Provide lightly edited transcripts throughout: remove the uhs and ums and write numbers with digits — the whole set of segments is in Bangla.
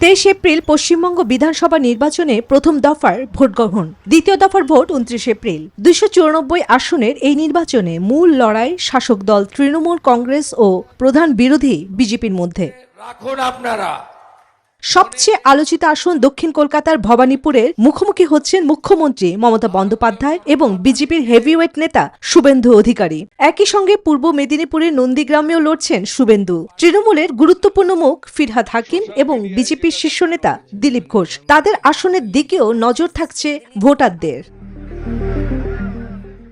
23 এপ্রিল পশ্চিমবঙ্গ বিধানসভা নির্বাচনে প্রথম দফার ভোট গ্রহণ, দ্বিতীয় দফার ভোট 29 এপ্রিল। 294 আসনের এই নির্বাচনে মূল লড়াই শাসক দল তৃণমূল কংগ্রেস ও প্রধান বিরোধী বিজেপির মধ্যে। রাখুন আপনারা। সবচেয়ে আলোচিত আসন দক্ষিণ কলকাতার ভবানীপুরের মুখোমুখি হচ্ছেন মুখ্যমন্ত্রী মমতা বন্দ্যোপাধ্যায় এবং বিজেপির হেভিওয়েট নেতা শুভেন্দু অধিকারী। একই সঙ্গে পূর্ব মেদিনীপুরের নন্দীগ্রামেও লড়ছেন শুভেন্দু। তৃণমূলের গুরুত্বপূর্ণ মুখ ফিরহাদ হাকিম এবং বিজেপির শীর্ষ নেতা দিলীপ ঘোষ, তাদের আসনের দিকেও নজর থাকছে ভোটারদের।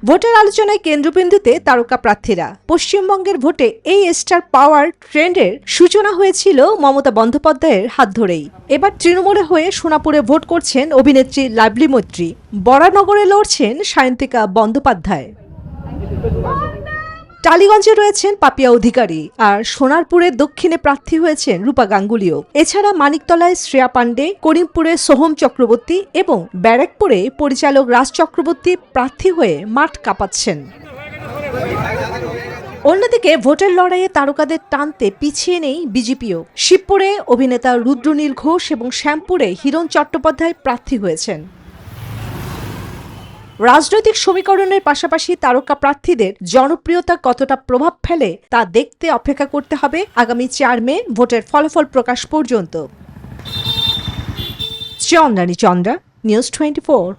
ভোটের আলোচনায় কেন্দ্রবিন্দুতে তারকা প্রার্থীরা। পশ্চিমবঙ্গের ভোটে এই স্টার পাওয়ার ট্রেন্ডের সূচনা হয়েছিল মমতা বন্দ্যোপাধ্যায়ের হাত ধরেই। এবার তৃণমূলের হয়ে সোনাপুরে ভোট করছেন অভিনেত্রী লাভলি মৈত্রী। বরানগরে লড়ছেন সায়ন্তিকা বন্দ্যোপাধ্যায়। টালিগঞ্জে রয়েছেন পাপিয়া অধিকারী, আর সোনারপুরের দক্ষিণে প্রার্থী হয়েছেন রূপা গাঙ্গুলিও। এছাড়া মানিকতলায় শ্রেয়া পাণ্ডে, করিমপুরে সোহম চক্রবর্তী এবং ব্যারাকপুরে পরিচালক রাজ চক্রবর্তী প্রার্থী হয়ে মাঠ কাঁপাচ্ছেন। অন্যদিকে ভোটের লড়াইয়ে তারকাদের টানতে পিছিয়ে নেই বিজেপিও। শিবপুরে অভিনেতা রুদ্রনীল ঘোষ এবং শ্যামপুরে হিরণ চট্টোপাধ্যায় প্রার্থী হয়েছেন। রাজনৈতিক সমীকরণের পাশাপাশি তারকা প্রার্থীদের জনপ্রিয়তা কতটা প্রভাব ফেলে তা দেখতে অপেক্ষা করতে হবে আগামী 4 মে ভোটের ফলাফল প্রকাশ পর্যন্ত। চন্দ্রানী চন্দ্রা, নিউজ 24।